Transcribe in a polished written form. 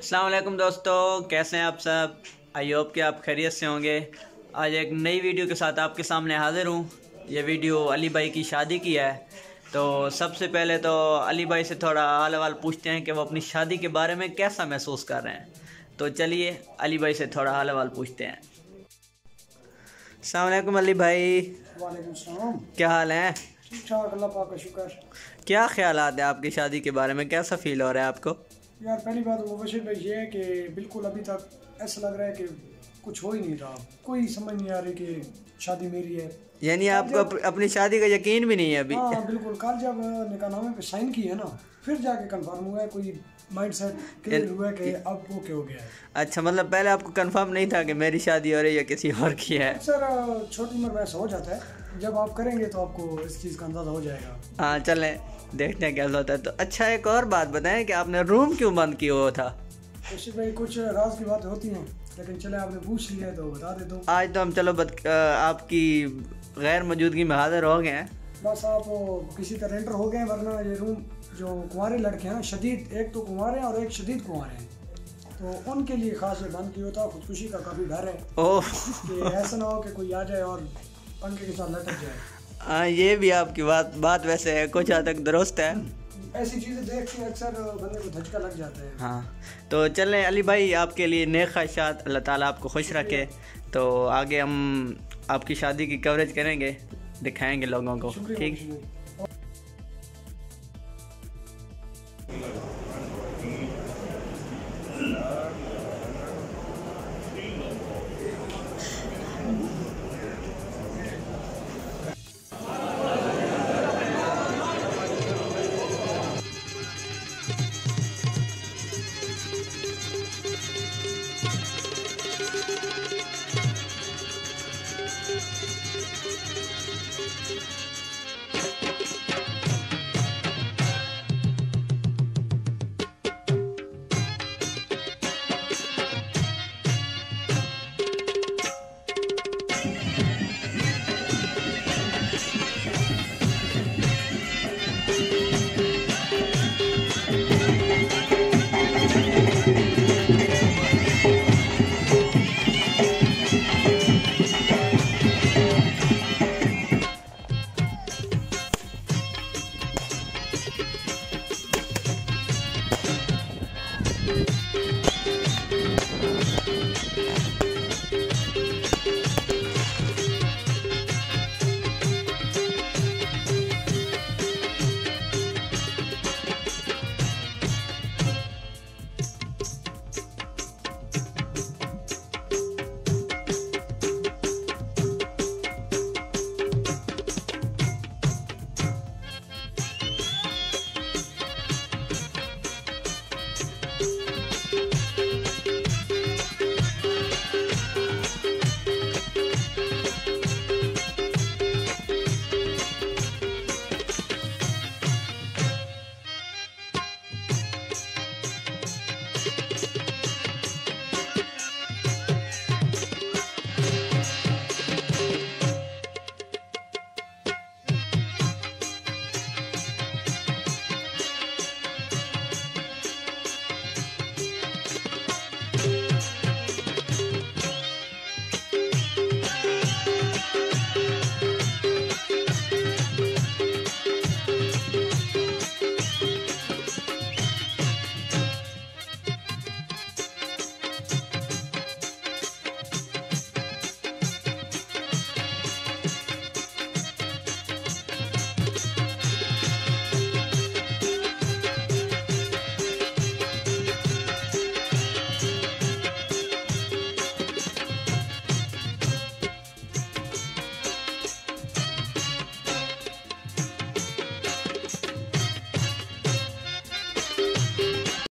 अस्सलाम वालेकुम दोस्तों, कैसे हैं आप सब। आई होप कि आप खैरियत से होंगे। आज एक नई वीडियो के साथ आपके सामने हाज़िर हूँ। ये वीडियो अली भाई की शादी की है। तो सबसे पहले तो अली भाई से थोड़ा हाल हवाल पूछते हैं कि वो अपनी शादी के बारे में कैसा महसूस कर रहे हैं। तो चलिए अली भाई से थोड़ा हाल हवाल पूछते हैं। अस्सलाम वालेकुम अली भाई। वालेकुम सलाम। क्या हाल है? ठीक ठाक, अल्लाह पाक का शुक्र। क्या ख्यालात है आपकी शादी के बारे में, कैसा फील हो रहा है आपको? यार पहली बात मुबशिर भाई ये है कि बिल्कुल अभी तक ऐसा लग रहा है कि कुछ हो ही नहीं रहा, कोई समझ नहीं आ रही कि शादी मेरी है। यानी आपको अपनी शादी का यकीन भी नहीं है अभी? हाँ बिल्कुल, कल जब निकाहनामे पे साइन किए ना फिर जाके कंफर्म हुआ है, कोई माइंड सेट क्लियर हुआ है कि अब वो क्या हो गया है। अच्छा, मतलब पहले आपको कंफर्म नहीं था कि मेरी शादी हो रही है किसी और की है? सर छोटी उम्र में ऐसा हो जाता है, जब आप करेंगे तो आपको इस चीज़ का अंदाज़ा हो जाएगा। हाँ चलें देखते हैं क्या होता है। तो अच्छा एक और बात बताएं कि आपने रूम क्यों बंद किया हुआ था? मुबशिर भाई कुछ राज की बातें होती हैं, लेकिन चले आपने पूछ लिया है तो बता देता हूँ। आज तो हम चलो आपकी गैर मौजूदगी में हाजिर हो गए हैं। बस आप किसी तरह एंटर हो गए, वरना ये रूम जो कुंवारे लड़के हैं शदीद, एक तो कुंवारे हैं और एक शदीद कुंवारे हैं, तो उनके लिए खास ये बंद किया होता। खुदकुशी का काफ़ी डर है ओह कि ऐसा ना हो कि कोई आ जाए और पंखे के साथ लटक जाए। हाँ ये भी आपकी बात वैसे है, कुछ हद तक दुरुस्त है। ऐसी चीज़ें देख के अक्सर बंदे को धचका लग जाता है। हाँ तो चलें अली भाई, आपके लिए नेक ख्वाहिशात, अल्लाह ताला आपको खुश रखे। तो आगे हम आपकी शादी की कवरेज करेंगे, दिखाएंगे लोगों को। ठीक।